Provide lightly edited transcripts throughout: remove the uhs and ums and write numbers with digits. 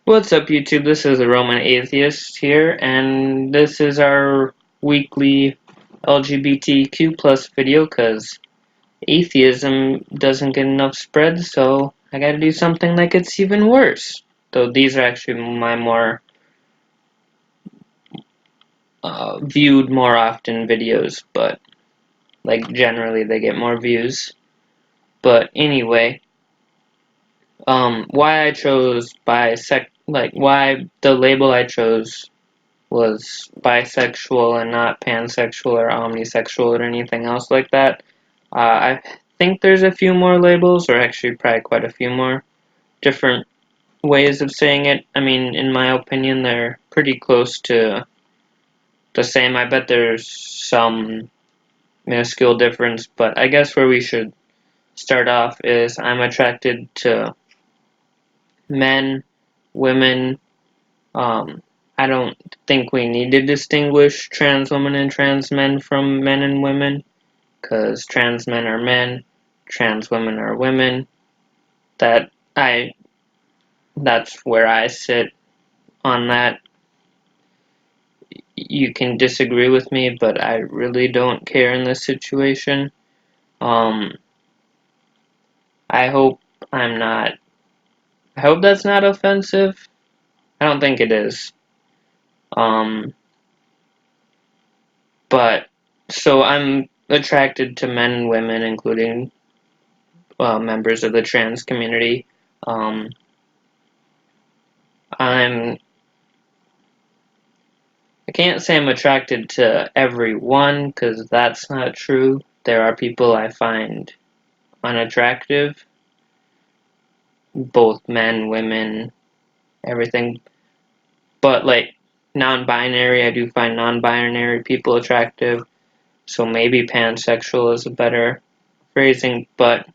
What's up, YouTube? This is the Roman Atheist here, and this is our weekly LGBTQ plus video because atheism doesn't get enough spread, so I gotta do something that gets even worse. Though these are actually my more viewed more often videos, but like generally they get more views. But anyway, why I chose why the label I chose was bisexual and not pansexual or omnisexual or anything else like that. I think there's a few more labels, or actually probably quite a few more different ways of saying it. I mean, in my opinion, they're pretty close to the same. I bet there's some minuscule difference, but I guess where we should start off is I'm attracted to men, women. Um, I don't think we need to distinguish trans women and trans men from men and women, because trans men are men, trans women are women. That I that's where I sit on that. You can disagree with me, but I really don't care in this situation. Um, I hope I'm not. I hope that's not offensive. I don't think it is. Um, but so I'm attracted to men and women, including members of the trans community. Um, I'm I can't say I'm attracted to everyone because that's not true. There are people I find unattractive, both men, women, everything. But like non-binary, I do find non-binary people attractive. So maybe pansexual is a better phrasing, but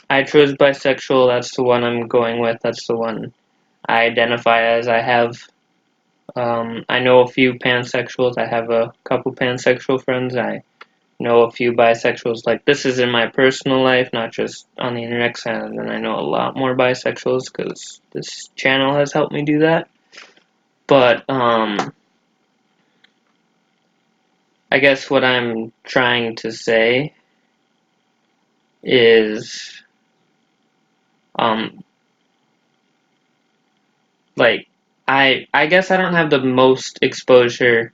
I chose bisexual. That's the one I'm going with. That's the one I identify as. I know a few pansexuals. I have a couple pansexual friends. I know a few bisexuals. Like, this is in my personal life, not just on the internet, and I know a lot more bisexuals because this channel has helped me do that. But, I guess what I'm trying to say is, um, like, I guess I don't have the most exposure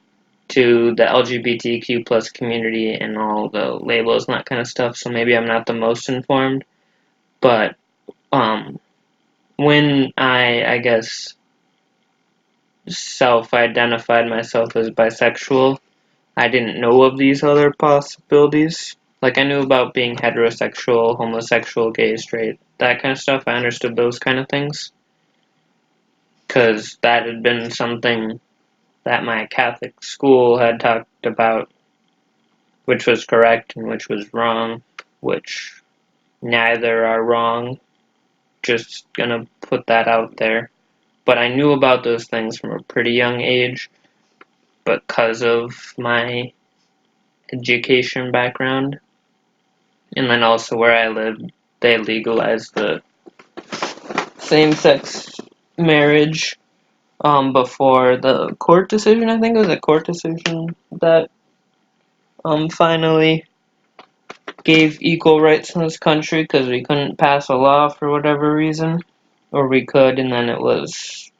to the LGBTQ plus community and all the labels and that kind of stuff, so maybe I'm not the most informed. But when I guess self-identified myself as bisexual, I didn't know of these other possibilities. Like, I knew about being heterosexual, homosexual, gay, straight, that kind of stuff. I understood those kind of things because that had been something that my Catholic school had talked about, which was correct and which was wrong, which neither are wrong. Just gonna put that out there. But I knew about those things from a pretty young age because of my education background. And then also where I lived, they legalized the same-sex marriage before the court decision. I think it was a court decision that finally gave equal rights in this country because we couldn't pass a law for whatever reason. Or we could, and then it was.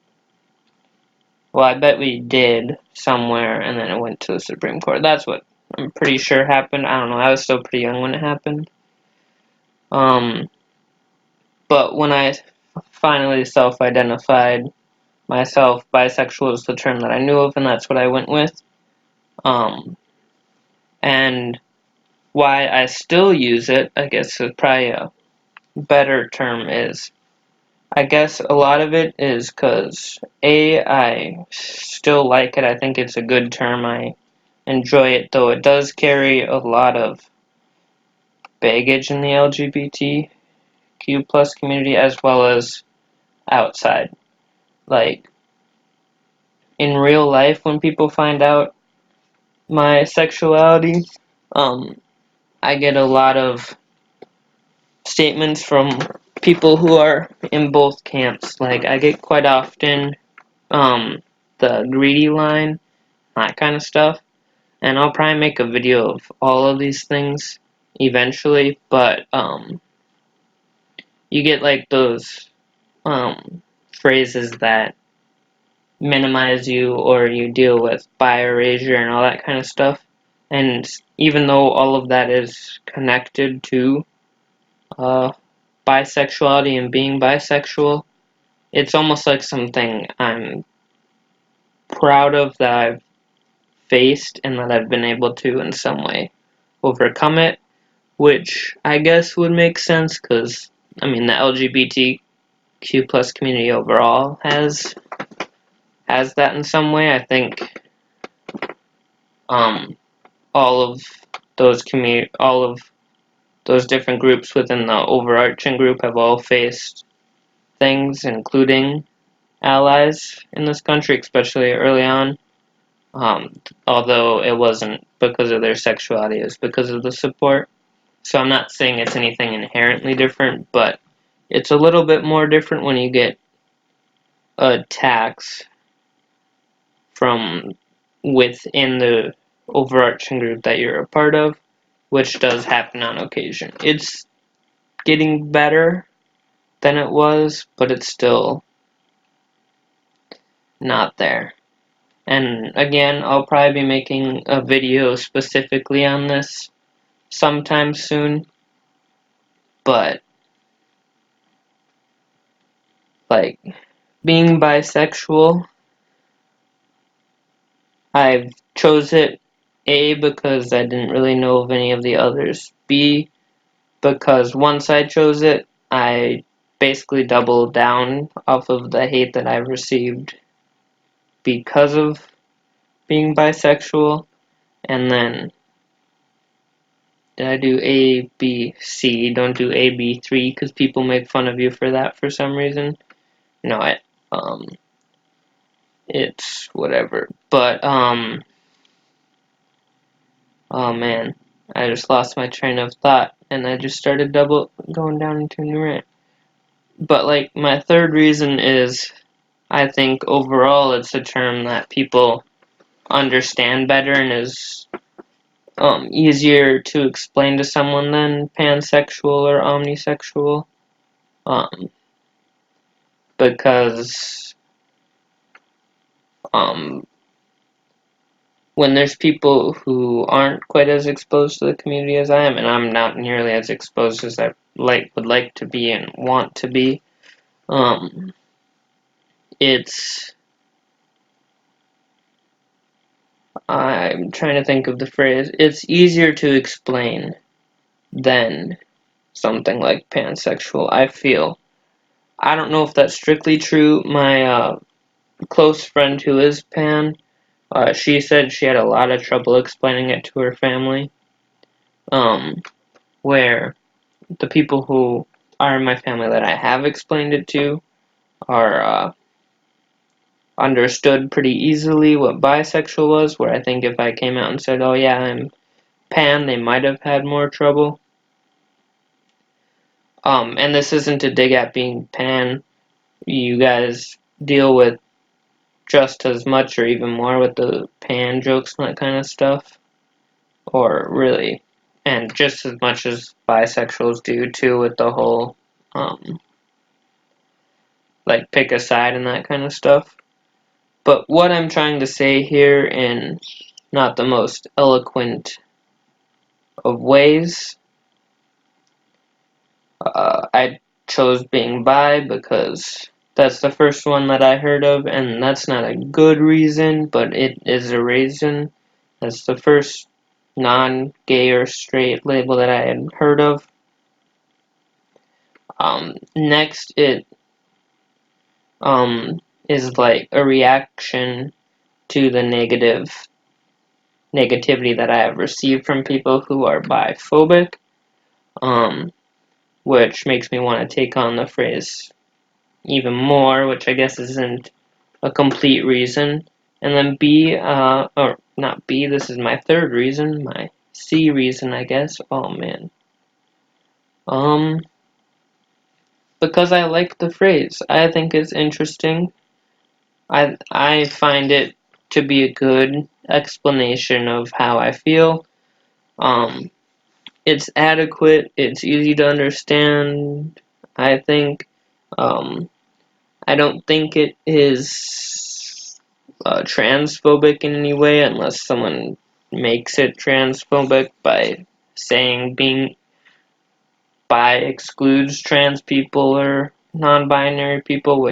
Well, I bet we did somewhere, and then it went to the Supreme Court. That's what I'm pretty sure happened. I don't know. I was still pretty young when it happened. Um, but when I finally self-identified myself, bisexual is the term that I knew of, and that's what I went with. And why I still use it, I guess is probably a better term is, I guess a lot of it is because, I still like it. I think it's a good term. I enjoy it, though it does carry a lot of baggage in the LGBTQ plus community as well as outside. Like, in real life, when people find out my sexuality, I get a lot of statements from people who are in both camps. Like, I get quite often the greedy line, that kind of stuff. And I'll probably make a video of all of these things eventually, but you get like those phrases that minimize you, or you deal with bi erasure and all that kind of stuff. And even though all of that is connected to uh, bisexuality and being bisexual, it's almost like something I'm proud of that I've faced and that I've been able to in some way overcome it, which I guess would make sense because, I mean, the LGBTQ plus community overall has that in some way. I think um, all of all of those different groups within the overarching group have all faced things, including allies in this country, especially early on. Although it wasn't because of their sexuality, it was because of the support. So I'm not saying it's anything inherently different, but it's a little bit more different when you get attacks from within the overarching group that you're a part of, which does happen on occasion. It's getting better than it was, but it's still not there. And again, I'll probably be making a video specifically on this sometime soon, but like being bisexual, I've chose it A because I didn't really know of any of the others. B because once I chose it, I basically doubled down off of the hate that I've received because of being bisexual. And then did I do A, B, C? Don't do A, B, 3 because people make fun of you for that for some reason. No, um, it's whatever. But oh man, I just lost my train of thought and I just started going down into a new rant. But like my third reason is I think overall it's a term that people understand better and is easier to explain to someone than pansexual or omnisexual. Um, because um, when there's people who aren't quite as exposed to the community as I am, and I'm not nearly as exposed as I would like to be and want to be, um, it's I'm trying to think of the phrase. It's easier to explain than something like pansexual, I feel. I don't know if that's strictly true. My close friend who is pan, she said she had a lot of trouble explaining it to her family. Where the people who are in my family that I have explained it to are understood pretty easily what bisexual was, where I think if I came out and said, oh yeah, I'm pan, they might have had more trouble. And this isn't a dig at being pan. You guys deal with just as much or even more with the pan jokes and that kind of stuff. Or really, and just as much as bisexuals do too with the whole, like pick a side and that kind of stuff. But what I'm trying to say here in not the most eloquent of ways, I chose being bi because that's the first one that I heard of, and that's not a good reason, but it is a reason. That's the first non-gay or straight label that I had heard of. Next, it is like a reaction to the negativity that I have received from people who are biphobic, which makes me want to take on the phrase even more, which I guess isn't a complete reason. And then B, or not B, this is my third reason, my C reason, I guess. Oh man. Because I like the phrase. I think it's interesting. I find it to be a good explanation of how I feel. It's adequate. It's easy to understand. I think. I don't think it is transphobic in any way, unless someone makes it transphobic by saying being bi excludes trans people or non-binary people,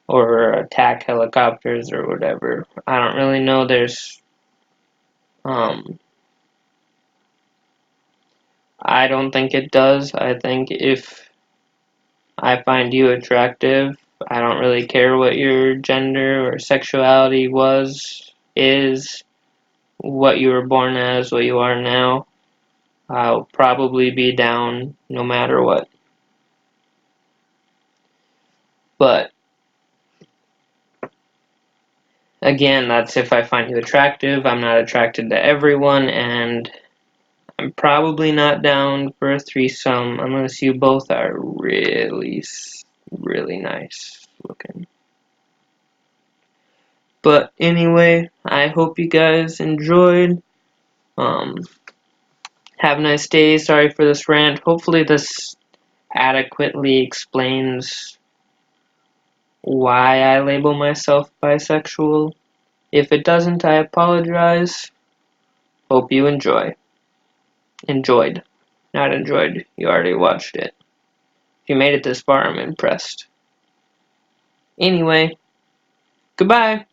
or attack helicopters or whatever. I don't really know. Um, I don't think it does. I think if I find you attractive, I don't really care what your gender or sexuality is, what you were born as, what you are now. I'll probably be down no matter what. But again, that's if I find you attractive. I'm not attracted to everyone, and I'm probably not down for a threesome unless you both are really, really nice looking. But anyway, I hope you guys enjoyed. Um, have a nice day. Sorry for this rant. Hopefully this adequately explains why I label myself bisexual. If it doesn't, I apologize. Hope you enjoyed. Not enjoyed. You already watched it. If you made it this far, I'm impressed. Anyway, goodbye.